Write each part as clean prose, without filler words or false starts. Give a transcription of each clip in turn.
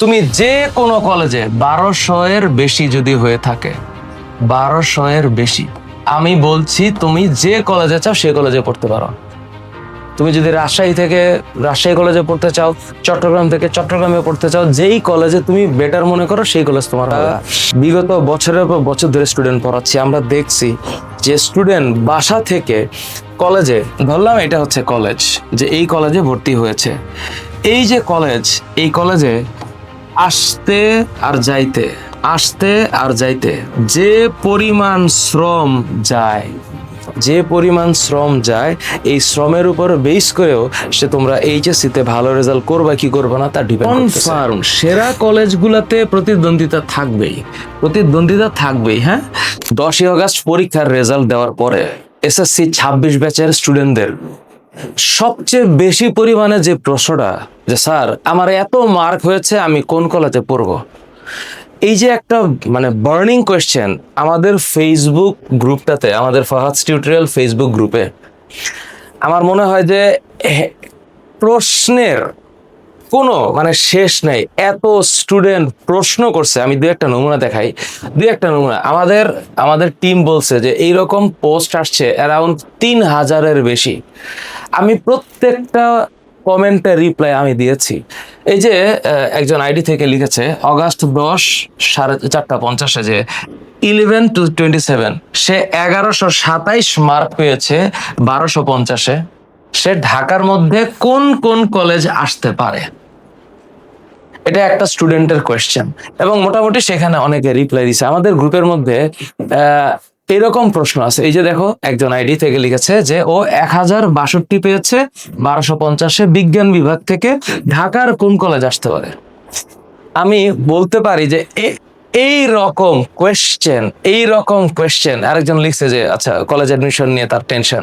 তুমি যে কোনো কলেজে 1200-এর বেশি যদি হয়ে থাকে, 1200-এর বেশি, আমি বলছি তুমি যে কলেজে চাও সেই কলেজে পড়তে পারো। তুমি যদি রাজশাহী থেকে রাজশাহী কলেজে পড়তে চাও, চট্টগ্রাম থেকে চট্টগ্রামে পড়তে চাও, যেই কলেজে তুমি বেটার মনে করো সেই কলেজ তোমার হবে। বিগত বছরের পর বছর ধরে স্টুডেন্ট পড়াচ্ছি, আমরা দেখছি যে স্টুডেন্ট বাসা থেকে কলেজে, ধরলাম এটা হচ্ছে কলেজ, যে এই কলেজে ভর্তি হয়েছে, এই যে কলেজ, এই কলেজে আসতে আর যাইতে, আসতে আর যাইতে যে পরিমাণ শ্রম যায়, যে পরিমাণ শ্রম যায়, এই শ্রমের উপর বেস করেও সে তোমরা এইচএসসি তে ভালো রেজাল্ট করবা কি করবা না তা ডিপেন্ড করতেছে। কনফার্ম সেরা কলেজগুলোতে প্রতিদ্বন্দ্বিতা থাকবেই, প্রতিদ্বন্দ্বিতা থাকবেই। হ্যাঁ, 10ই আগস্ট পরীক্ষার রেজাল্ট দেওয়ার পরে এসএসসি 26 ব্যাচের স্টুডেন্টদের সবচেয়ে বেশি পরিমাণে যে প্রশ্নটা, যে স্যার আমার এত মার্ক হয়েছে আমি কোন কলেজে পড়বো, এই যে একটা মানে বার্নিং কোয়েশ্চেন আমাদের ফেসবুক গ্রুপটাতে, আমাদের ফাহাদ টিউটোরিয়াল ফেসবুক গ্রুপে, আমার মনে হয় যে প্রশ্নের কোনো মানে শেষ নেই, এত স্টুডেন্ট প্রশ্ন করছে। আমি দু একটা নমুনা দেখাই, দু একটা নমুনা। আমাদের টিম বলছে যে এইরকম পোস্ট আসছে অ্যারাউন্ড 3000-এর বেশি। আমি প্রত্যেকটা কমেন্টের রিপ্লাই আমি দিয়েছি। এই যে একজন আইডি থেকে লিখেছে অগাস্ট 10 4:50 যে 11 to 27 সে 1127 মার্ক পেয়েছে 1250-এ। সে ঢাকার মধ্যে কোন কোন কলেজ আসতে পারে, এটা একটা স্টুডেন্টের কোয়েশ্চেন, এবং মোটামুটি সেখানে অনেকে রিপ্লাই দিছে। আমাদের গ্রুপের মধ্যে এরকম প্রশ্ন আছে, এই যে দেখো একজন আইডি থেকে লিখেছে যে ও 1062 পেয়েছে 1250-এ বিজ্ঞান বিভাগ থেকে, ঢাকার কোন কলেজ আসতে পারে। আমি বলতে পারি যে এই রকম কোয়েশ্চেন আরেকজন লিখছে যে আচ্ছা কলেজ অ্যাডমিশন নিয়ে তার টেনশন,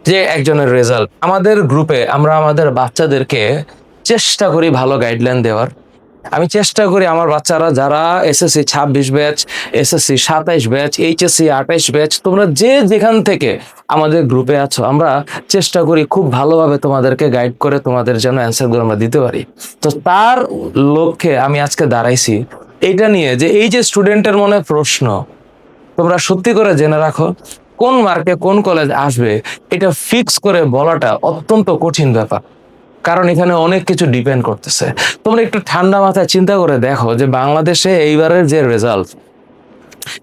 যে একজনের রেজাল্ট। আমাদের গ্রুপে আমরা আমাদের বাচ্চাদেরকে চেষ্টা করি ভালো গাইডলাইন দেওয়ার। আমি চেষ্টা করি আমার বাচ্চারা যারা SSC 26 batch, SSC 27 batch, HSC 28 batch, তোমরা যে যেখান থেকে আমাদের গ্রুপে আছো, আমরা চেষ্টা করি খুব ভালোভাবে তোমাদেরকে গাইড করে তোমাদের যেন অ্যান্সারগুলো আমরা দিতে পারি। তো তার লক্ষ্যে আমি আজকে দাঁড়াইছি এইটা নিয়ে, যে এই যে স্টুডেন্টের মনে প্রশ্ন, তোমরা সত্যি করে জেনে রাখো কোন মার্কে কোন কলেজ আসবে এটা ফিক্স করে বলাটা অত্যন্ত কঠিন ব্যাপার, কারণ এখানে অনেক কিছু ডিপেন্ড করতেছে। তোমরা একটু ঠান্ডা মাথায় চিন্তা করে দেখো যে বাংলাদেশে এইবারের যে রেজাল্ট,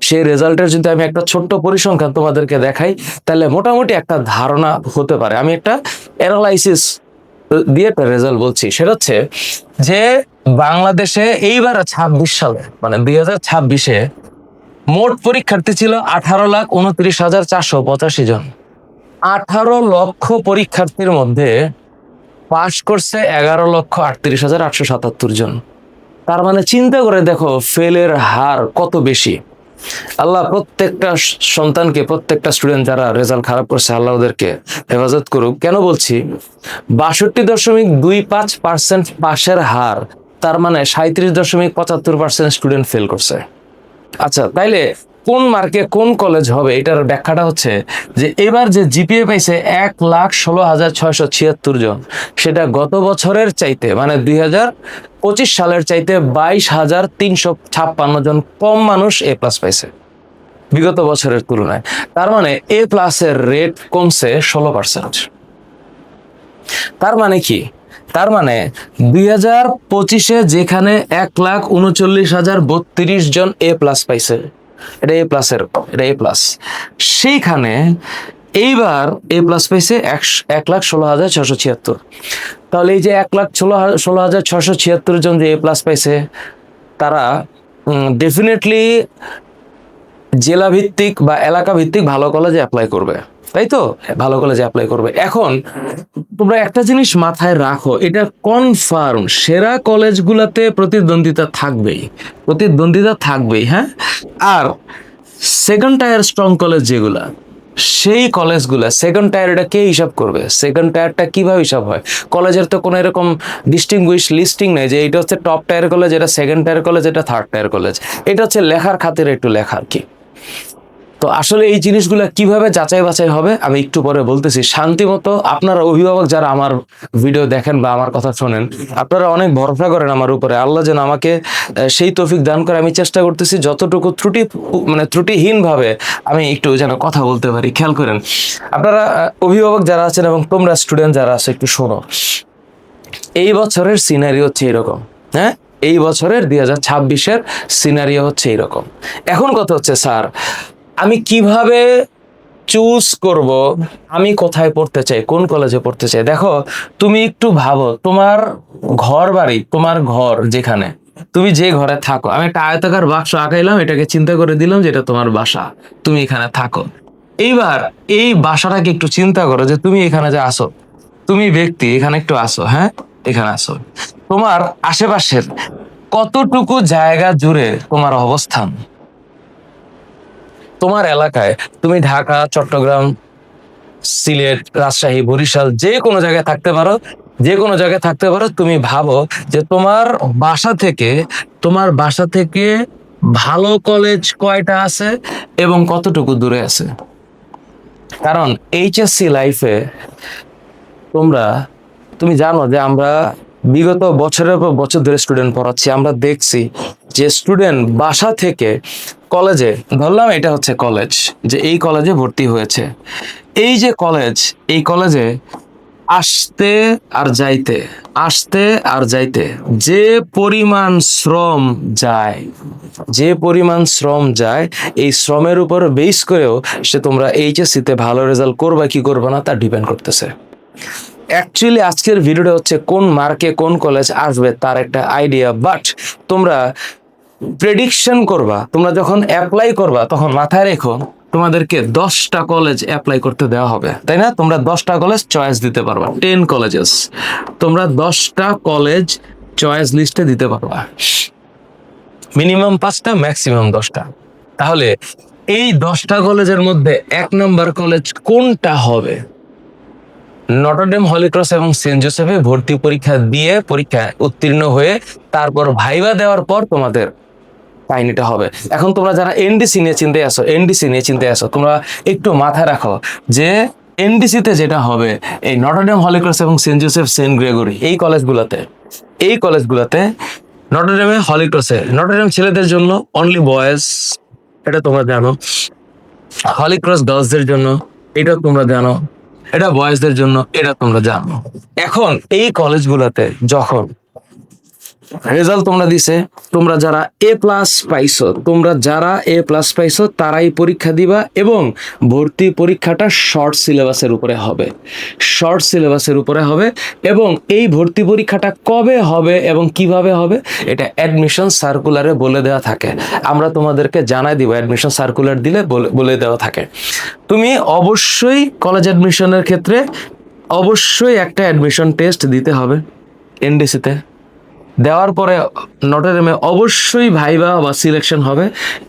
সেই রেজাল্টের যদি আমি একটা ছোট্ট পরিসংখ্যান তোমাদেরকে দেখাই, তাহলে মোটামুটি একটা ধারণা হতে পারে। আমি একটা অ্যানালাইসিস দিয়ে একটা রেজাল্ট বলছি, সেটা হচ্ছে যে বাংলাদেশে এইবার 26 সালে মানে 2026-এ মোট পরীক্ষার্থী ছিল 18,29,485 জন। 18 লক্ষ পরীক্ষার্থীর মধ্যে পাশ করছে 11,38,877 জন। তার মানে চিন্তা করে দেখো ফেলের হার কত বেশি। আল্লাহ প্রত্যেকটা সন্তানকে, প্রত্যেকটা স্টুডেন্ট যারা রেজাল্ট খারাপ করছে, আল্লাহ ওদেরকে হেফাজত করুক। কেন বলছি 62.25% পাশের হার, তার মানে 37.75% স্টুডেন্ট ফেল করছে। আচ্ছা, তাইলে কোন মার্কে কোন কলেজ হবে এটার ব্যাখ্যাটা হচ্ছে যে এবার যে জিপিএ পাইছে 1,16,676 জন, সেটা গত বছরের চাইতে মানে 2025 সালের চাইতে 22,356 জন কম মানুষ এ প্লাস পাইছে বিগত বছরের তুলনায়। তার মানে এ প্লাসের রেট কমছে 16%। তার মানে কি? তার মানে 2025-এ যেখানে 1,39,032 জন এ প্লাস পাইছে, এটা এ প্লাসের, এটা এ প্লাস, সেইখানে এইবার এ প্লাস পাইছে 1,16,676। তাহলে এই যে 1,16,676 জন যে এ প্লাস পাইছে, তারা ডেফিনেটলি জেলা ভিত্তিক বা এলাকা ভিত্তিক ভালো কলেজে অ্যাপ্লাই করবে, তাই তো? ভালো কলেজে অ্যাপ্লাই করবে। এখন তোমরা একটা জিনিস মাথায় রাখো, এটা কনফার্ম সেরা কলেজগুলোতে প্রতিদ্বন্দ্বিতা থাকবেই, প্রতিদ্বন্দ্বিতা থাকবেই। হ্যাঁ, আর সেকেন্ড টায়ার স্ট্রং কলেজ যেগুলা, সেই কলেজগুলা সেকেন্ড টায়ার, এটা কে হিসাব করবে? সেকেন্ড টায়ারটা কিভাবে হিসাব হয়? কলেজের তো কোনো এরকম ডিস্টিংগুইশ লিস্টিং নেই যে এটা হচ্ছে টপ টায়ার কলেজ, এটা সেকেন্ড টায়ার কলেজ, এটা থার্ড টায়ার কলেজ। এটা হচ্ছে লেখার খাতিরে একটু লেখা আর কি। তো আসলে এই জিনিসগুলো কিভাবে যাচাই বাছাই হবে আমি একটু পরে বলতেছি। শান্তিমতো আপনারা অভিভাবক যারা আমার ভিডিও দেখেন বা আমার কথা শোনেন, আপনারা অনেক ভরসা করেন আমার উপরে। আল্লাহ যেন আমাকে সেই তৌফিক দান করে। আমি চেষ্টা করতেছি যতটুকু ত্রুটিহীন ভাবে আমি একটু যেন কথা বলতে পারি। খেয়াল করেন আপনারা অভিভাবক যারা আছেন এবং তোমরা স্টুডেন্ট যারা আছে, একটু শোনো। এই বছরের সিনারি হচ্ছে এরকম, হ্যাঁ, এই বছরের 2026-এর সিনারিও হচ্ছে এরকম। এখন কথা হচ্ছে, স্যার আমি কিভাবে চুজ করব আমি কোথায় পড়তে চাই, কোন কলেজে পড়তে চাই? দেখো, তুমি একটু ভাবো, তোমার ঘর বাড়ি, তোমার ঘর যেখানে তুমি যে ঘরে থাকো, আমি একটা আয়তাকার বাক্স আঁকাইলাম, এটাকে চিন্তা করে দিলাম যে এটা তোমার বাসা, তুমি এখানে থাকো। এইবার এই বাসাটাকে একটু চিন্তা করো যে তুমি এখানে যে আসো, তুমি ব্যক্তি এখানে একটু আসো, হ্যাঁ, এখানে আসো। তোমার আশেপাশের কতটুকু জায়গা জুড়ে তোমার অবস্থান? তোমার এলাকায় তুমি ঢাকা, চট্টগ্রাম, সিলেট, রাজশাহী, বরিশাল যে কোনো জায়গায় থাকতে পারো, যে কোনো জায়গায় থাকতে পারো। তুমি ভাবো যে তোমার বাসা থেকে ভালো কলেজ কয়টা আছে এবং কতটুকু দূরে আছে। কারণ এইচএসসি লাইফে তুমি জানো যে আমরা বিগত বছরের পর বছর ধরে স্টুডেন্ট পড়াচ্ছি। আমরা দেখছি যে স্টুডেন্ট বাসা থেকে কলেজে, ধরলাম এটা হচ্ছে কলেজ, যে এই কলেজে ভর্তি হয়েছে, এই যে কলেজ, এই কলেজে আসতে আর যাইতে, আসতে আর যাইতে যে পরিমাণ শ্রম যায়, যে পরিমাণ শ্রম যায়, এই শ্রমের উপর বেস করেও তোমরা এইচএসসিতে ভালো রেজাল্ট করবা কি করবা না তা ডিপেন্ড করতেছে। অ্যাকচুয়ালি আজকের ভিডিওটা হচ্ছে কোন মার্কে কোন কলেজ আসবে তার একটা আইডিয়া, বাট তোমরা প্রেডিকশন করবা, তোমরা যখন অ্যাপ্লাই করবা তখন মাথায় রেখো তোমাদেরকে 10টা কলেজ অ্যাপ্লাই করতে দেওয়া হবে, তাই না? তোমরা 10টা কলেজ চয়েস দিতে পারবা, 10 কলেজেস তোমরা 10টা কলেজ চয়েস লিস্টে দিতে পারবা, মিনিমাম 5টা, ম্যাক্সিমাম 10টা। তাহলে এই 10টা কলেজের মধ্যে 1 নম্বর কলেজ কোনটা হবে? নটরডেম, হলি ক্রস এবং সেন্ট জোসেফে ভর্তি পরীক্ষা দিয়ে পরীক্ষায় উত্তীর্ণ হয়ে তারপর ভাইবা দেওয়ার পর তোমাদের কাহিনীটা হবে। এখন তোমরা যারা এনডিসি নিয়ে চিন্তায় আসো, তোমরা একটু মাথায় রাখো যে এনডিসিতে যেটা হবে, এই নটরডেম, হলি ক্রস এবং সেন্ট জোসেফ, সেন্ট গ্রেগরি, এই কলেজগুলোতে নটরডেমে, হলি ক্রসে, নটরডেম ছেলেদের জন্য অনলি বয়েজ, এটা তোমরা জানো। হলি ক্রস গার্লসদের জন্য, এটা তোমরা জানো। এটা বয়েজদের জন্য, এটা তোমরা জানো। এখন এই কলেজগুলোতে যখন রেজাল্ট তোমরা দিছে, তোমরা যারা এ প্লাস পাইছো তারাই পরীক্ষা দিবা, এবং ভর্তি পরীক্ষাটা শর্ট সিলেবাসের উপরে হবে। এবং এই ভর্তি পরীক্ষাটা কবে হবে এবং কিভাবে হবে এটা অ্যাডমিশন সার্কুলারে বলে দেওয়া থাকে। আমরা তোমাদেরকে জানাই দিব, অ্যাডমিশন সার্কুলার দিলে বলে দেওয়া থাকে। তুমি অবশ্যই কলেজ অ্যাডমিশনের ক্ষেত্রে অবশ্যই একটা অ্যাডমিশন টেস্ট দিতে হবে এনডিসিতে। দেওয়ার পরে নটরডেমে অবশ্যই ভাইবা বা সিলেকশন হবে,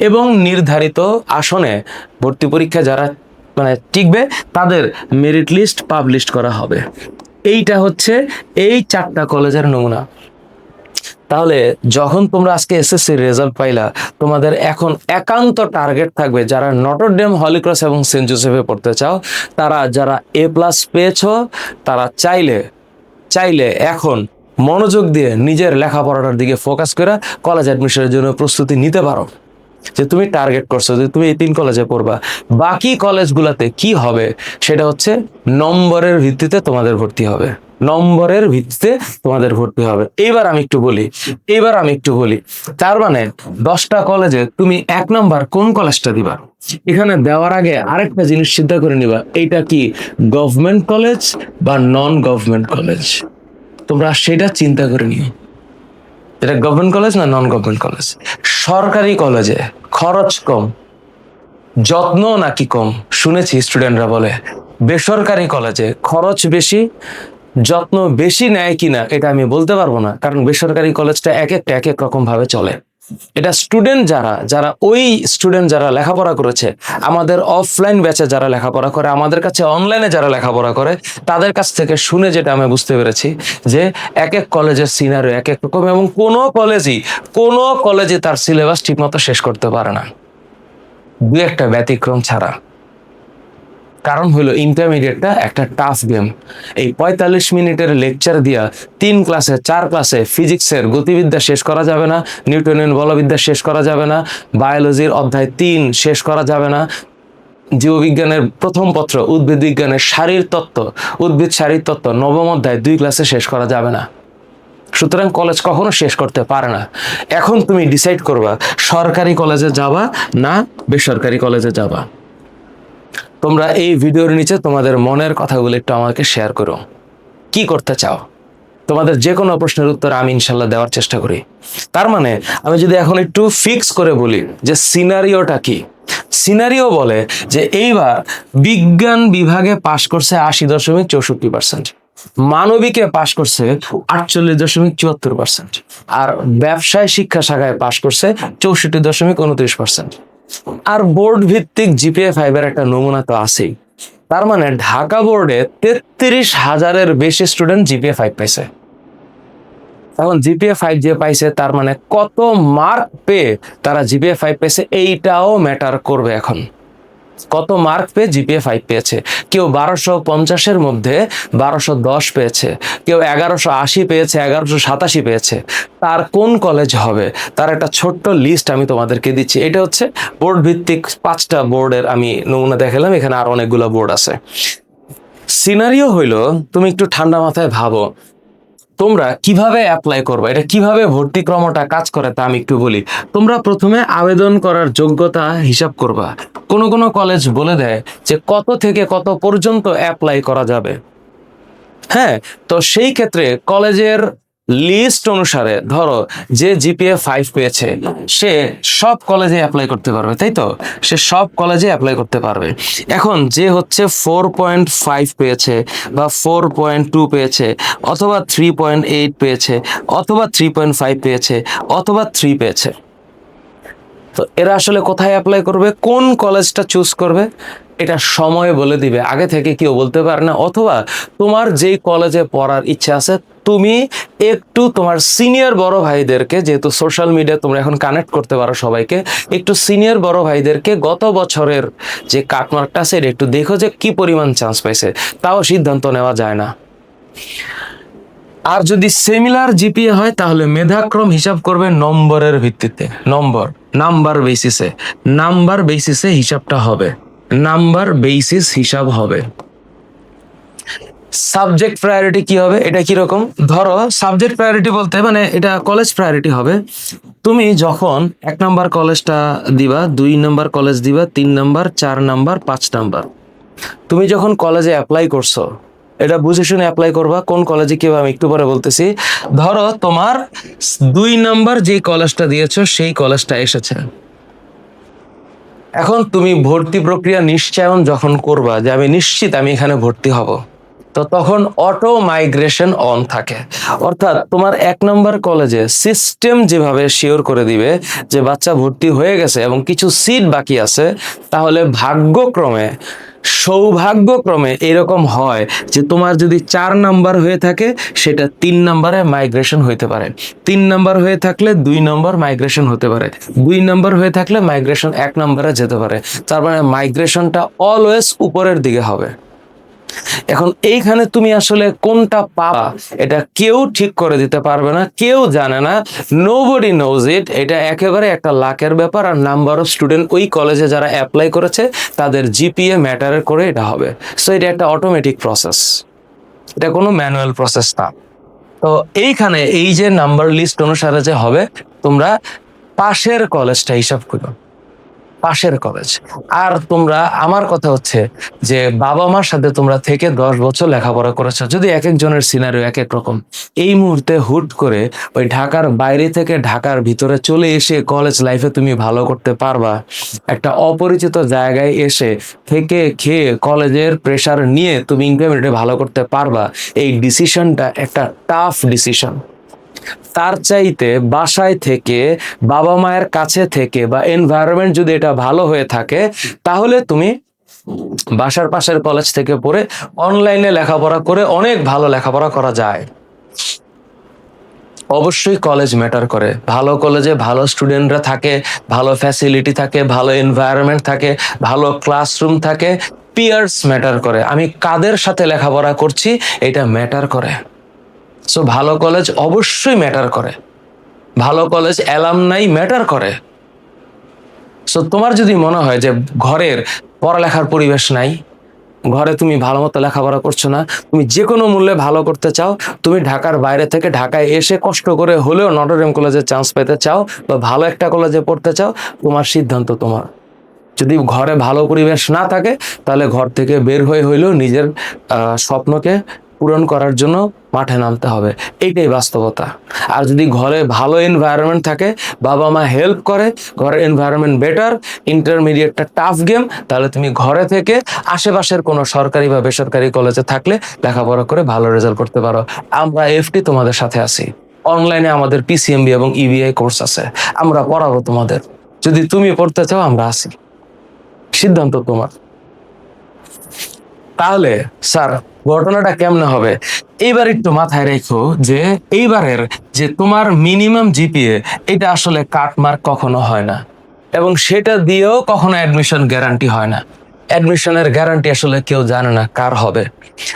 এবং নির্ধারিত আসনে ভর্তি পরীক্ষা যারা টিকবে তাদের মেরিট লিস্ট পাবলিশ করা হবে। এইটা হচ্ছে এই 4টা কলেজের নমুনা। তাহলে যখন তোমরা আজকে এসএসসি রেজাল্ট পাইলা, তোমাদের এখন একান্ত টার্গেট থাকবে যারা নটরডেম, হলি ক্রস এবং সেন্ট জোসেফে পড়তে চাও, যারা এ প্লাস পেয়েছো, তারা চাইলে এখন মনোযোগ দিয়ে নিজের লেখাপড়াটার দিকে ফোকাস করে কলেজ অ্যাডমিশনের জন্য প্রস্তুতি নিতে পারো। যে তুমি টার্গেট করছো যে তুমি এই 3 কলেজে পড়বা। বাকি কলেজগুলোতে কি হবে সেটা হচ্ছে নম্বরের ভিত্তিতে তোমাদের ভর্তি হবে, এইবার আমি একটু বলি তার মানে 10টা কলেজে তুমি 1 নম্বর কোন কলেজটা দিবা, এখানে দেওয়ার আগে আরেকটা জিনিস চিন্তা করে নিবা, এইটা কি গভর্নমেন্ট কলেজ বা নন গভর্নমেন্ট কলেজ। তোমরা সেটা চিন্তা করে নিও, এটা গভর্নমেন্ট কলেজ না নন গভর্নমেন্ট কলেজ। সরকারি কলেজে খরচ কম, যত্ন নাকি কম শুনেছি স্টুডেন্টরা বলে। বেসরকারি কলেজে খরচ বেশি, যত্ন বেশি নেয় কিনা এটা আমি বলতে পারবো না, কারণ বেসরকারি কলেজটা এক এক রকম ভাবে চলে। এটা স্টুডেন্ট যারা লেখাপড়া করেছে, আমাদের অফলাইন ব্যাচে যারা লেখাপড়া করে, আমাদের কাছে অনলাইনে যারা লেখাপড়া করে, তাদের কাছ থেকে শুনে যেটা আমি বুঝতে পেরেছি যে এক কলেজের সিনারিও এক রকম, এবং কোনো কলেজই তার সিলেবাস ঠিকমতো শেষ করতে পারে না। দুই একটা ব্যতিক্রম ছাড়া। কারণ হলো ইন্টারমিডিয়েটটা একটা টাফ গেম। এই ৪৫ মিনিটের লেকচার দিয়া 3 ক্লাসে 4 ক্লাসে ফিজিক্সের গতিবিদ্যা শেষ করা যাবে না, নিউটনের বলবিদ্যা শেষ করা যাবে না, বায়োলজির অধ্যায় 3 শেষ করা যাবে না, জীববিজ্ঞানের প্রথম পত্র উদ্ভিদ বিজ্ঞানের শারীরতত্ত্ব, উদ্ভিদ শারীরতত্ত্ব নবম অধ্যায় 2 ক্লাসে শেষ করা যাবে না। সুতরাং কলেজ কখনো শেষ করতে পারে না। এখন তুমি ডিসাইড করবা সরকারি কলেজে যাবা না বেসরকারি কলেজে যাবা। তোমরা এই ভিডিওর নিচে তোমাদের মনের কথাগুলো একটু আমাকে শেয়ার করো। কি করতে চাও? তোমাদের যে কোনো প্রশ্নের উত্তর আমি ইনশাল্লাহ দেওয়ার চেষ্টা করি। তার মানে আমি যদি এখন একটু ফিক্স করে বলি যে সিনারিওটা কি, সিনারিও বলে যে এইবার বিজ্ঞান বিভাগে পাশ করছে ৮০.৬৪%, মানবিকে পাশ করছে ৪৮.৭৪%, আর ব্যবসায় শিক্ষা শাখায় পাশ করছে ৬৪.২৯%। আর বোর্ড ভিত্তিক জিপিএ 5 এর একটা নমুনা তো আছেই। তার মানে ঢাকা বোর্ডে ৩৩,০০০-এর বেশি স্টুডেন্ট জিপিএ 5 পাইছে। এখন জিপিএ 5 যে পাইছে তার মানে কত মার্ক পেয়ে তারা জিপিএ 5 পাইছে এইটাও ম্যাটার করবে। এখন কত মার্ক পেয়ে জিপিএ 5 পেয়েছে। কেউ ১২৫০-এর মধ্যে ১২১০ পেয়েছে, কেউ ১১৮০ পেয়েছে, ১১৮৭ পেয়েছে। তার কোন কলেজ হবে তার একটা ছোট্ট লিস্ট আমি তোমাদেরকে দিচ্ছি। এটা হচ্ছে বোর্ড ভিত্তিক 5টা বোর্ডের আমি নমুনা দেখালাম, এখানে আর অনেকগুলো বোর্ড আছে। সিনারিও হইলো, তুমি একটু ঠান্ডা মাথায় ভাবো তোমরা কিভাবে অ্যাপ্লাই করবে, এটা কিভাবে ভর্তিক্রমটা কাজ করে তা আমি একটু বলি। তোমরা প্রথমে আবেদন করার যোগ্যতা হিসাব করবা। কোনো কোনো কলেজ বলে দেয় যে কত থেকে কত পর্যন্ত অ্যাপ্লাই করা যাবে। হ্যাঁ, তো সেই ক্ষেত্রে কলেজের লিস্ট অনুসারে ধরো যে জিপিএ 5 পেয়েছে সে সব কলেজে অ্যাপ্লাই করতে পারবে, তাই তো? সে সব কলেজে অ্যাপ্লাই করতে পারবে। এখন যে হচ্ছে 4.5 পেয়েছে বা 4.2 পেয়েছে অথবা 3.8 পেয়েছে অথবা 3.5 পেয়েছে অথবা 3 পেয়েছে, তো এরা আসলে কোথায় অ্যাপ্লাই করবে, কোন কলেজটা চুজ করবে এটা সময় বলে দিবে, আগে থেকে কেউ বলতে পারে না। অথবা তোমার যেই কলেজে পড়ার ইচ্ছা আছে তুমি একটু তোমার সিনিয়র বড় ভাইদেরকে, যেহেতু সোশ্যাল মিডিয়া তোমরা এখন কানেক্ট করতে পারো সবাইকে, একটু সিনিয়র বড় ভাইদেরকে গত বছরের যে কাটমার্কটা আছে এটা একটু দেখো যে কি পরিমাণ চান্স পাইছে, তাও সিদ্ধান্ত নেওয়া যায় না। আর যদি সিমিলার জিপিএ হয় তাহলে মেধাক্রম হিসাব করবে নম্বরের ভিত্তিতে, নাম্বার বেসিসে হিসাবটা হবে, নাম্বার বেসিস হিসাব হবে। সাবজেক্ট প্রায়োরিটি কি হবে, এটা কি রকম? ধরো সাবজেক্ট প্রায়োরিটি বলতে মানে এটা কলেজ প্রায়োরিটি হবে। তুমি যখন 1 নাম্বার কলেজটা দিবা, 2 নাম্বার কলেজ দিবা, 3 নাম্বার, 4 নাম্বার, 5 নাম্বার, তুমি যখন কলেজে অ্যাপ্লাই করছো এটা বুঝে শুনে অ্যাপ্লাই করবা। কোন কলেজে কিভাবে আমি একটু পরে বলতেছি। ধরো তোমার 2 নাম্বার যে কলেজটা দিয়েছো সেই কলেজটা এসেছে। এখন তুমি ভর্তি প্রক্রিয়া নিশ্চয়ন যখন করবা যে আমি নিশ্চিত আমি এখানে ভর্তি হব, তো তখন অটো মাইগ্রেশন অন থাকে। অর্থাৎ তোমার 1 নাম্বার কলেজে সিস্টেম যেভাবে শিওর করে দিবে যে বাচ্চা ভর্তি হয়ে গেছে এবং কিছু সিট বাকি আছে, তাহলে ভাগ্যক্রমে সৌভাগ্যক্রমে এরকম হয় যে তোমার যদি 4 নাম্বার হয়ে থাকে সেটা 3 নাম্বারে মাইগ্রেশন হইতে পারে, 3 নাম্বার হয়ে থাকলে 2 নাম্বার মাইগ্রেশন হতে পারে, 2 নাম্বার হয়ে থাকলে মাইগ্রেশন 1 নাম্বারে যেতে পারে। তার মানে মাইগ্রেশনটা অলওয়েজ উপরের দিকে হবে। এখন এইখানে তুমি আসলে কোনটা পাবা এটা কেউ ঠিক করে দিতে পারবে না, কেউ জানে না, নোবডি নোজ ইট। এটা একেবারে একটা লাকের ব্যাপার। আর নাম্বার অফ স্টুডেন্ট ওই কলেজে যারা অ্যাপ্লাই করেছে তাদের জিপিএ ম্যাটার করে এটা হবে। সো এটা একটা অটোমেটিক প্রসেস, এটা কোনো ম্যানুয়াল প্রসেস না। তো এইখানে এই যে নাম্বার লিস্ট অনুসারে যে হবে, তোমরা পাশের কলেজটা হিসাব করো, পাশের কলেজ। আর তোমরা, আমার কথা হচ্ছে যে বাবা মার সাথে তোমরা থেকে 10 বছর লেখাপড়া করেছো, যদি এক একজনের সিনারিও এক এক রকম, এই মুহূর্তে হুট করে ওই ঢাকার বাইরে থেকে ঢাকার ভিতরে চলে এসে কলেজ লাইফে তুমি ভালো করতে পারবা, একটা অপরিচিত জায়গায় এসে থেকে খেয়ে কলেজের প্রেশার নিয়ে তুমি ইন্টারমিডিয়েটে ভালো করতে পারবা, এই ডিসিশনটা একটা টাফ ডিসিশন। তার চাইতে বাসায় থেকে, বাবা মায়ের কাছে থেকে বা এনভায়রনমেন্ট যদি এটা ভালো হয়ে থাকে, তাহলে তুমি বাসার পাশের কলেজ থেকে পড়ে অনলাইনে লেখাপড়া করে অনেক ভালো লেখাপড়া করা যায়। অবশ্যই কলেজ ম্যাটার করে। ভালো কলেজে ভালো স্টুডেন্টরা থাকে, ভালো ফ্যাসিলিটি থাকে, ভালো এনভায়রনমেন্ট থাকে, ভালো ক্লাসরুম থাকে, পিয়ার্স ম্যাটার করে, আমি কাদের সাথে লেখাপড়া করছি এটা ম্যাটার করে। সো ভালো কলেজ অবশ্যই ম্যাটার করে, ভালো কলেজ অ্যালামনাই ম্যাটার করে। সো তোমার যদি মনে হয় যে ঘরের পড়ালেখার পরিবেশ নাই, ঘরে তুমি ভালো মতো লেখাপড়া করছো না, তুমি যে কোনো মূল্যে ভালো করতে চাও, তুমি ঢাকার বাইরে থেকে ঢাকায় এসে কষ্ট করে হলেও নটর ডেম কলেজে চান্স পেতে চাও বা ভালো একটা কলেজে পড়তে চাও, তোমার সিদ্ধান্ত তোমার। যদি ঘরে ভালো পরিবেশ না থাকে তাহলে ঘর থেকে বের হয়ে হইলেও নিজের স্বপ্নকে পূরণ করার জন্য মাঠে নামতে হবে, এইটাই বাস্তবতা। আর যদি ঘরে ভালো এনভায়রনমেন্ট থাকে, বাবা মা হেল্প করে, ঘরের এনভায়রনমেন্ট বেটার, ইন্টারমিডিয়েটটা টাফ গেম, তাহলে তুমি ঘরে থেকে আশেপাশের কোনো সরকারি বা বেসরকারি কলেজে থাকলে লেখাপড়া করে ভালো রেজাল্ট করতে পারো। আমরা এফটি তোমাদের সাথে আছি, অনলাইনে আমাদের পিসিএমবি এবং ইবিআই কোর্স আছে, আমরা পড়াবো তোমাদের। যদি তুমি পড়তে চাও আমরা আছি, সিদ্ধান্ত তোমার। তাহলে স্যার ঘটনাটা কেমনে হবে এইবার একটু মাথায় রেখো যে এইবারের যে তোমার মিনিমাম জিপিএ এটা আসলে কাটমার্ক কখনো হয় না, এবং সেটা দিয়েও কখনো অ্যাডমিশন গ্যারান্টি হয় না। অ্যাডমিশনের গ্যারান্টি আসলে কেউ জানে না কার হবে।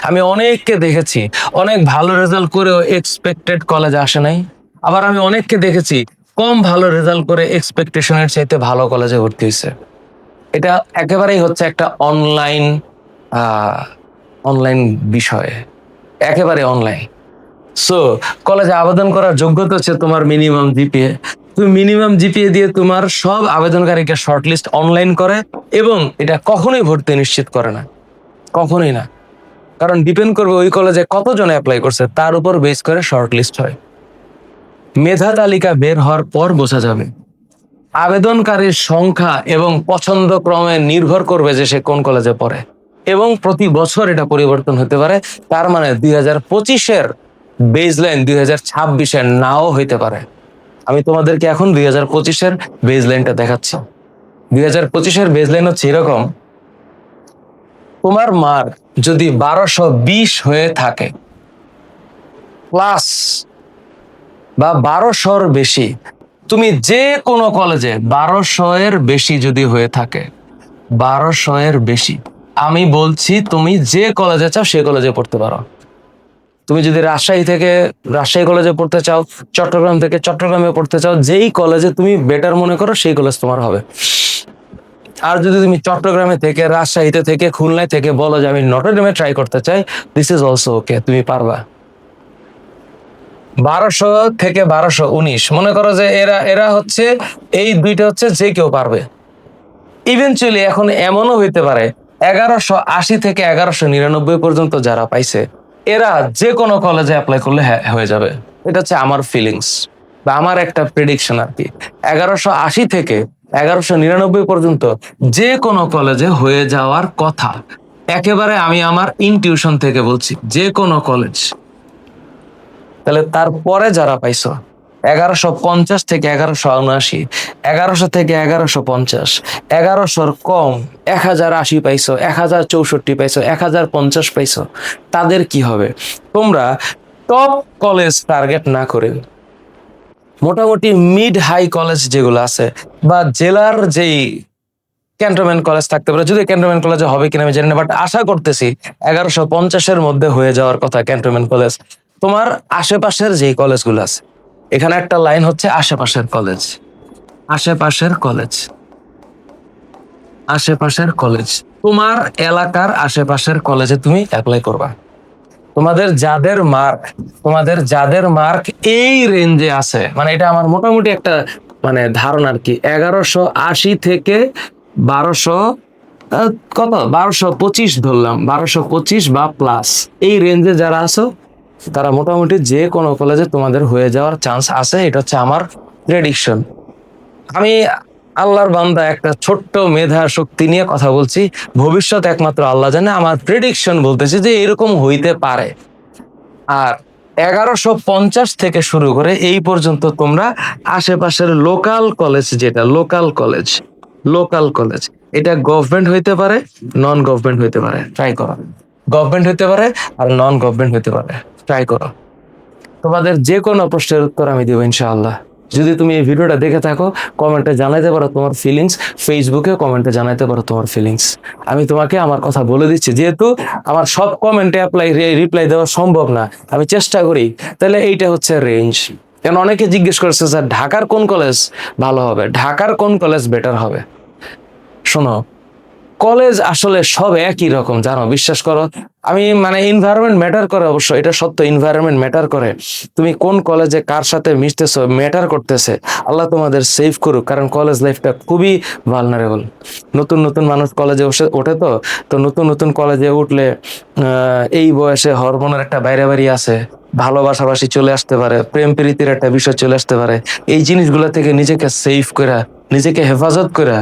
আমি অনেককে দেখেছি অনেক ভালো রেজাল্ট করেও এক্সপেক্টেড কলেজে আসে নাই, আবার আমি অনেককে দেখেছি কম ভালো রেজাল্ট করে এক্সপেকটেশনের চাইতে ভালো কলেজে ভর্তি হয়েছে। এটা একেবারেই হচ্ছে একটা অনলাইন অনলাইন বিষয়, একেবারে অনলাইন। সো কলেজে আবেদন করার যোগ্যতা হচ্ছে তোমার মিনিমাম জিপিএ। তুমি মিনিমাম জিপিএ দিয়ে তোমার সব আবেদনকারীকে শর্টলিস্ট অনলাইন করে, এবং এটা কখনোই ভর্তি নিশ্চিত করে না, কখনোই না। কারণ ডিপেন্ড করবে ওই কলেজে কতজন অ্যাপ্লাই করছে তার উপর বেস করে শর্টলিস্ট হয়। মেধা তালিকা বের হওয়ার পর বোঝা যাবে। আবেদনকারীর সংখ্যা এবং পছন্দ ক্রমে নির্ভর করবে যে সে কোন কলেজে পড়ে, এবং প্রতি বছর এটা পরিবর্তন হতে পারে। তার মানে 2025-এর বেজলাইন 2026-এর নাও হইতে পারে। আমি তোমাদেরকে এখন 2025-এর বেজলাইনটা দেখাচ্ছি। 2025-এর বেজলাইন হচ্ছে এরকম: তোমার মার্ক যদি 1220 হয়ে থাকে প্লাস বা 1200-র বেশি, তুমি যে কোনো কলেজে 1200-এর বেশি যদি হয়ে থাকে, 1200-এর বেশি, আমি বলছি তুমি যে কলেজে চাও সে কলেজে পড়তে পারো। তুমি যদি রাজশাহী থেকে রাজশাহী কলেজে পড়তে চাও, চট্টগ্রাম থেকে চট্টগ্রামে পড়তে চাও, যেই কলেজে তুমি বেটার মনে করো সেই কলেজ তোমার হবে। আর যদি তুমি চট্টগ্রামে থেকে, রাজশাহীতে থেকে, খুলনায় থেকে বলো যে আমি নটর ডেমে ট্রাই করতে চাই, দিস ইজ অলসো ওকে, তুমি পারবা। 1200 থেকে 1219 মনে করো যে এরা এরা হচ্ছে, এই দুইটা হচ্ছে যে কেউ পারবে। ইভেনচুয়ালি এখন এমনও হইতে পারে 1180 থেকে 1199 পর্যন্ত যারা পাইছে এরা যে কোনো কলেজে অ্যাপ্লাই করলে হ্যাঁ হয়ে যাবে। এটা হচ্ছে আমার ফিলিংস বা আমার একটা প্রেডিকশন আর কি। 1180 থেকে 1199 পর্যন্ত যে কোনো কলেজে হয়ে যাওয়ার কথা, একেবারে আমি আমার ইনটিউশন থেকে বলছি, যে কোনো কলেজ। তাহলে তারপরে যারা পাইছো 1150 থেকে 1179, 1100 থেকে 1150, 1100-র কম 1080 পাইছো, 1064 পাইছো, 1050 পাইছো, তাদের কি হবে? তোমরা টপ কলেজ টার্গেট না করে মোটামুটি মিড হাই কলেজ যেগুলো আছে বা জেলার যেই ক্যান্টনমেন্ট কলেজ থাকতে পারে, যদি ক্যান্টনমেন্ট কলেজে হবে কিনা আমি জানি না, বাট আশা করতেছি 1150-এর মধ্যে হয়ে যাওয়ার কথা ক্যান্টনমেন্ট কলেজ। তোমার আশেপাশের যেই কলেজগুলো আছে, এখানে একটা লাইন হচ্ছে আশেপাশের কলেজ, আশেপাশের কলেজ, আশেপাশের কলেজ। তোমার এলাকার আশেপাশের কলেজে তুমি অ্যাপ্লাই করবা। তোমাদের যাদের মার্ক এই রেঞ্জে আছে, মানে এটা আমার মোটামুটি একটা মানে ধারণা আর কি, 1180 থেকে 1200 কত 1225 ধরলাম, 1225 বা প্লাস এই রেঞ্জে যারা আছো তারা মোটামুটি যে কোনো কলেজে তোমাদের হয়ে যাওয়ার চান্স আছে। এটা হচ্ছে আমার প্রেডিকশন। আমি আল্লাহর বান্দা, একটা ছোট্ট মেধা শক্তি নিয়ে কথা বলছি, ভবিষ্যৎ একমাত্র আল্লাহ জানে। আমার প্রেডিকশন বলতেছে যে এরকম হইতে পারে। আর 1150 থেকে শুরু করে এই পর্যন্ত তোমরা আশেপাশের লোকাল কলেজ, যেটা লোকাল কলেজ এটা গভর্নমেন্ট হইতে পারে, নন গভর্নমেন্ট হইতে পারে, ট্রাই করো। গভর্নমেন্ট হইতে পারে আর নন গভর্নমেন্ট হইতে পারে, ট্রাই করো। তোমাদের যে কোনো প্রশ্নের উত্তর আমি দেবো ইনশাআল্লাহ। যদি তুমি এই ভিডিওটা দেখে থাকো, কমেন্টে জানাইতে পারো তোমার ফিলিংস, ফেসবুকে কমেন্টে জানাইতে পারো তোমার ফিলিংস। আমি তোমাকে আমার কথা বলে দিচ্ছি, যেহেতু আমার সব কমেন্টে রিপ্লাই দেওয়া সম্ভব না, আমি চেষ্টা করি, তাহলে এইটা হচ্ছে রেঞ্জ। কেন অনেকে জিজ্ঞেস করছে স্যার ঢাকার কোন কলেজ ভালো হবে, ঢাকার কোন কলেজ বেটার হবে। শোনো, কলেজ আসলে সব একই রকম, জানো, বিশ্বাস করো। আমি মানে এনভায়রনমেন্ট ম্যাটার করে, অবশ্য এটা সত্য, এনভায়রনমেন্ট ম্যাটার করে। তুমি কোন কলেজে কার সাথে মিশতেছো ম্যাটার করতেছে। আল্লাহ তোমাদের সেভ করুক, কারণ কলেজ লাইফটা খুবই ভালনারেবল। নতুন নতুন মানুষ কলেজে ওঠে, তো নতুন নতুন কলেজে উঠলে এই বয়সে হরমোনের একটা বাইরে আছে, ভালোবাসাবাসি চলে আসতে পারে, প্রেম প্রীতির একটা বিষয় চলে আসতে পারে। এই জিনিসগুলো থেকে নিজেকে সেভ করা, নিজেকে হেফাজত করা,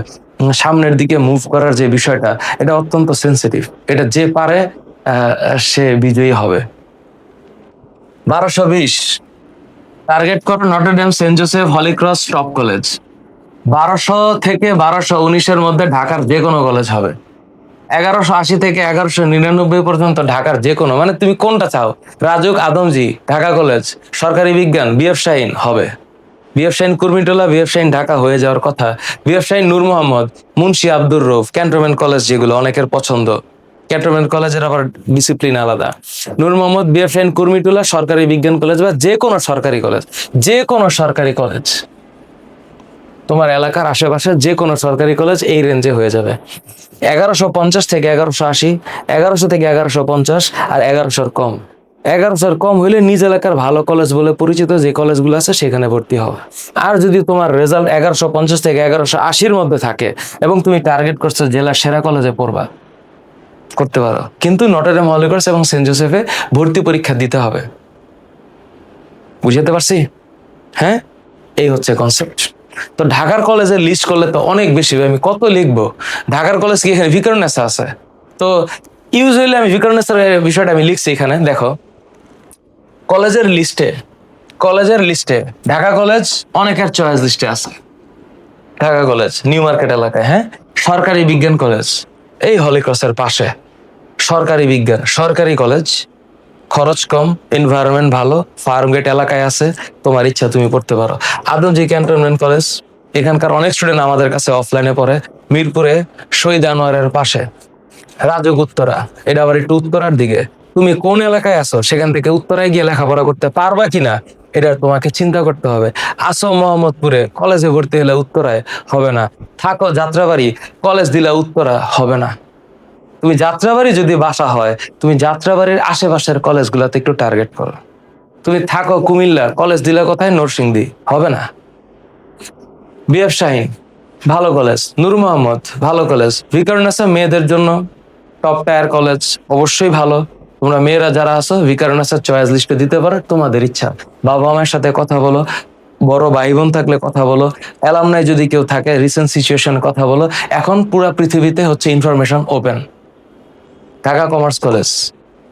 সামনের দিকে মুভ করার যে বিষয়টা, এটা অত্যন্ত সেন্সিটিভ। এটা যে পারে সে বিজয়ী হবে। 1220 টার্গেট করো Notre Dame Saint Joseph Holy Cross top college. 1200 থেকে 1219-এর মধ্যে ঢাকার যে কোনো কলেজ হবে। 1180 থেকে 1199 পর্যন্ত ঢাকার যে কোনো, মানে তুমি কোনটা চাও, রাজুক, আদমজি, ঢাকা কলেজ, সরকারি বিজ্ঞান, বিএফ শাহীন হবে। বিএফ শাহীন কুর্মিটোলা, বিএফ শাহীন ঢাকা হয়ে যাওয়ার কথা। বিএফ শাহীন নূর মোহাম্মদ, মুন্সি আব্দুর রউফ, ক্যান্টনমেন্ট কলেজ, যেগুলো অনেকের পছন্দ। ক্যান্টনমেন্ট কলেজের আবার ডিসিপ্লিন আলাদা। নূর মোহাম্মদ, বিএফ শাহীন কুর্মিটোলা, সরকারি বিজ্ঞান কলেজ বা যে কোনো সরকারি কলেজ, যে কোনো সরকারি কলেজ, তোমার এলাকার আশেপাশে যে কোনো সরকারি কলেজ এই রেঞ্জে হয়ে যাবে। 1150 থেকে 1180, 1100 থেকে 1150, আর 1100-র কম। 1100-র কম হইলে নিজ এলাকার ভালো কলেজ বলে পরিচিত যে কলেজগুলো আছে সেখানে ভর্তি হওয়া। আর যদি তোমার রেজাল্ট 1150 থেকে 1180-র মধ্যে থাকে এবং তুমি টার্গেট করছো জেলার সেরা কলেজে পড়বা, করতে পারো, কিন্তু নটরডেম হলি ক্রস এবং সেন্ট জোসেফে ভর্তি পরীক্ষা দিতে হবে। বুঝাতে পারছি? হ্যাঁ, এই হচ্ছে কনসেপ্ট। তো ঢাকার কলেজের লিস্ট করলে তো অনেক বেশি, আমি কত লিখবো। ঢাকার কলেজ কি এখানে ভিকারুননিসা আছে? তো ইউজুয়ালি আমি ভিকারুননিসার বিষয়টা আমি লিখছি এখানে। দেখো, কলেজের লিস্টে ঢাকা কলেজ অনেকের চয়েস লিস্টে আছে। ঢাকা কলেজ নিউ মার্কেট এলাকায়, হ্যাঁ। সরকারি বিজ্ঞান কলেজ এই হলি ক্রসের পাশে, সরকারি বিজ্ঞান, সরকারি কলেজ, খরচ কম, এনভায়রনমেন্ট ভালো, ফার্মগেট এলাকায় আছে, তোমার ইচ্ছা তুমি পড়তে পারো। আদমজি ক্যান্টনমেন্ট কলেজ, এখানকার অনেক স্টুডেন্ট আমাদের কাছে অফলাইনে পড়ে। মিরপুরে শহীদ আনোয়ারের পাশে। রাজুক উত্তরা, এটা আবার একটু উত্তরার দিকে। তুমি কোন এলাকায় আছো, সেখান থেকে উত্তরায় গিয়ে লেখাপড়া করতে পারবা কিনা এটা তোমাকে চিন্তা করতে হবে। আসো মোহাম্মদপুরে, কলেজে ভর্তি হলে উত্তরায় হবে না। থাকো যাত্রাবাড়ি, কলেজ দিলে উত্তরা হবে না। তুমি যাত্রাবাড়ি যদি বাসা হয়, তুমি যাত্রাবাড়ির আশেপাশের কলেজগুলোতে একটু টার্গেট করো। তুমি থাকো কুমিল্লা, কলেজ দিলে কোথায়, নরসিংদী, হবে না। বিএফ শাহীন ভালো কলেজ, নূর মোহাম্মদ ভালো কলেজ, ভিকারুননিসা মেয়েদের জন্য টপ টায়ার কলেজ, অবশ্যই ভালো। তোমরা মেয়েরা যারা আছো ভিকারুননিসার চয়েস লিস্টে দিতে পারো, তোমাদের ইচ্ছা। বাবা মায়ের সাথে কথা বলো, বড় ভাই বোন থাকলে কথা বলো, অ্যালামনাই যদি কেউ থাকে রিসেন্ট সিচুয়েশন কথা বলো। এখন পুরো পৃথিবীতে হচ্ছে information open. Dhaka commerce college,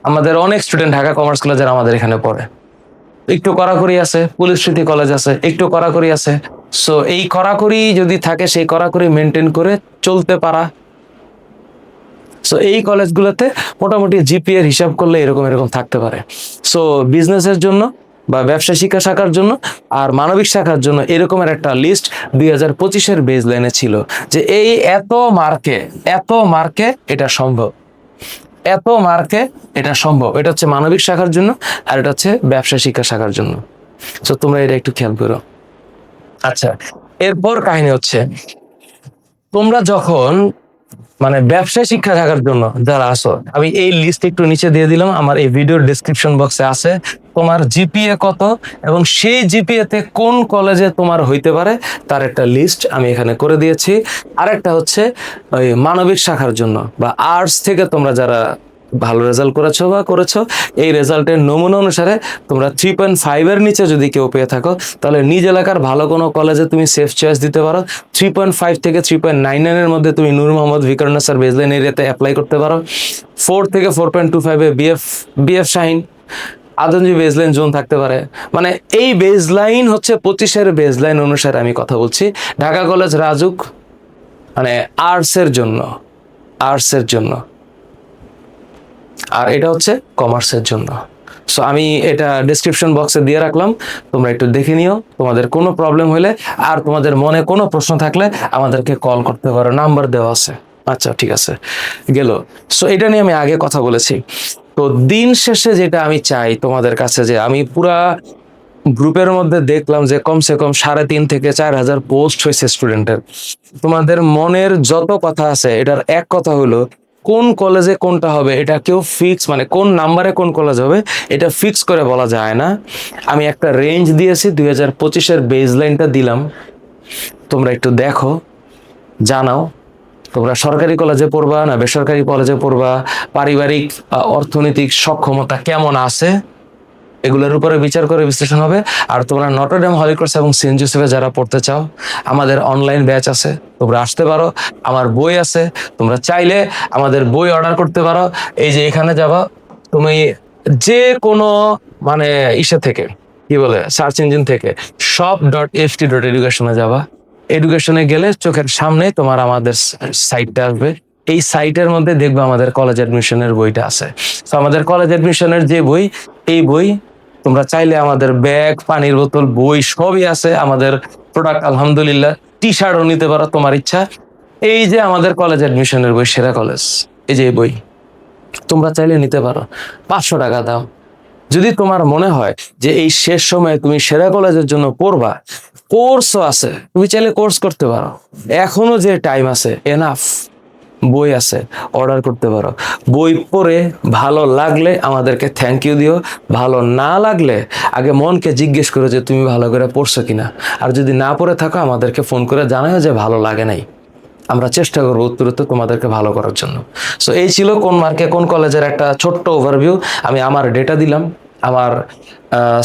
আমাদের অনেক স্টুডেন্ট ঢাকা কমার্স কলেজের আমাদের এখানে পড়ে। একটু কড়াকড়ি আছে, পুলিশ স্মৃতি কলেজ আছে, একটু কড়াকড়ি আছে। সো এই কড়াকড়ি যদি থাকে, সেই কড়াকড়ি মেনটেন করে চলতে পারা। সো এই কলেজগুলোতে মোটামুটি জিপিএ এর হিসাব করলে এরকম এরকম থাকতে পারে। সো বিজনেসের জন্য বা ব্যবসা শিক্ষা শাখার জন্য আর মানবিক শাখার জন্য এরকমের একটা লিস্ট 2025-এর বেজ লাইনে ছিল, যে এই এত মার্কে এটা সম্ভব, এত মার্কে এটা সম্ভব। এটা হচ্ছে মানবিক শাখার জন্য, আর এটা হচ্ছে ব্যবসা শিক্ষা শাখার জন্য। তো তোমরা এটা একটু খেয়াল করো। আচ্ছা, এরপর কাহিনী হচ্ছে, তোমরা যখন মানে ব্যবসায় শিক্ষা থাকার জন্য যারা আসো, আমি এই লিস্ট একটু নিচে দিয়ে দিলাম, আমার এই ভিডিওর ডেসক্রিপশন বক্সে আছে। তোমার জিপিএ কত এবং সেই জিপিএ তে কোন কলেজে তোমার হইতে পারে তার একটা লিস্ট আমি এখানে করে দিয়েছি। আরেকটা হচ্ছে ওই মানবিক শাখার জন্য বা আর্টস থেকে তোমরা যারা ভালো রেজাল্ট করেছো, এই রেজাল্টের নমুনা অনুসারে তোমরা 3.5 এর নিচে যদি কেউ পেয়ে থাকো, তাহলে নিজ এলাকার ভালো কোনো কলেজে তুমি সেফ চয়েস দিতে পারো। 3.5 থেকে 3.99 এর মধ্যে তুমি নূর মোহাম্মদ ভিকারুননিসার বেজলাইন এরিয়াতে অ্যাপ্লাই করতে পারো। 4 থেকে 4.25 এ BF Shaheen, Adamjee baseline zone থাকতে পারে। মানে এই বেজলাইন হচ্ছে 25-এর বেজলাইন অনুসারে আমি কথা বলছি। ঢাকা কলেজ রাজুক মানে আর্টসের জন্য, আর এটা হচ্ছে কমার্সের জন্য। সো আমি এটা ডেসক্রিপশন বক্সে দিয়ে রাখলাম, তোমরা একটু দেখে নিও। তোমাদের কোনো প্রবলেম হলে আর তোমাদের মনে কোনো প্রশ্ন থাকলে আমাদেরকে কল করতে পারো, নাম্বার দেওয়া আছে। আচ্ছা ঠিক আছে, গেল। সো এটা নিয়ে আমি আগে কথা বলেছি। তো দিন শেষে যেটা আমি চাই তোমাদের কাছে, যে আমি পুরা গ্রুপের মধ্যে দেখলাম যে কমসে কম 3,500 থেকে 4,000 পোস্ট হয়েছে স্টুডেন্টের। তোমাদের মনের যত কথা আছে, এটার এক কথা হলো কোন কলেজে কোনটা হবে এটা কেউ ফিক্স, মানে কোন নাম্বারে কোন কলেজ হবে এটা ফিক্স করে বলা যায় না। আমি একটা রেঞ্জ দিয়েছি, 2025-এর বেজলাইনটা দিলাম, তোমরা একটু দেখো, জানাও তোমরা সরকারি কলেজে পড়বা না বেসরকারি কলেজে পড়বা, পারিবারিক অর্থনৈতিক সক্ষমতা কেমন আছে, এগুলোর উপরে বিচার করে বিশ্লেষণ হবে। আর তোমরা নটরডেম হলি ক্রস এবং সেন্ট জোসেফে যারা পড়তে চাও, আমাদের অনলাইন ব্যাচ আছে, তোমরা আসতে পারো। আমার বই আছে, তোমরা চাইলে আমাদের বই অর্ডার করতে পারো। এই যে এখানে যাবা তুমি, যে কোনো মানে ইসে থেকে, কি বলে, সার্চ ইঞ্জিন থেকে shop.ft.education যাবা। এডুকেশনে গেলে চোখের সামনে তোমার আমাদের সাইটটা আসবে। এই সাইটের মধ্যে দেখবে আমাদের কলেজ অ্যাডমিশনের বইটা আছে। তো আমাদের কলেজ অ্যাডমিশনের যে বই, এই বই তোমরা চাইলে আমাদের ব্যাগ, পানির বোতল, বই সবই আছে। আমাদের প্রোডাক্ট আলহামদুলিল্লাহ, টি শার্টও নিতে পারো তোমার ইচ্ছা। এই যে আমাদের কলেজ অ্যাডমিশনের বই, সেরা কলেজ, এই যে এই বই তোমরা চাইলে নিতে পারো, 500 টাকা দাও। যদি তোমার মনে হয় যে এই শেষ সময়ে তুমি সেরা কলেজের জন্য পড়বা, কোর্সও আছে, তুমি চাইলে কোর্স করতে পারো, এখনো যে টাইম আছে এনাফ। বই আছে, অর্ডার করতে পারো। বই পড়ে ভালো লাগলে আমাদেরকে থ্যাংক ইউ দিও, ভালো না লাগলে আগে মনকে জিজ্ঞেস করো যে তুমি ভালো করে পড়ছো কিনা। আর যদি না পড়ে থাকো আমাদেরকে ফোন করে জানাও যে ভালো লাগে নাই, আমরা চেষ্টা করবো উত্তরোত্তর তোমাদেরকে ভালো করার জন্য। সো এই ছিল কোন মার্কে কোন কলেজের একটা ছোট্ট ওভারভিউ। আমি আমার ডেটা দিলাম, আমার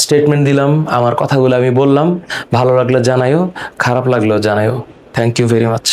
স্টেটমেন্ট দিলাম, আমার কথাগুলো আমি বললাম। ভালো লাগলে জানাইও, খারাপ লাগলেও জানাইও। Thank you very much.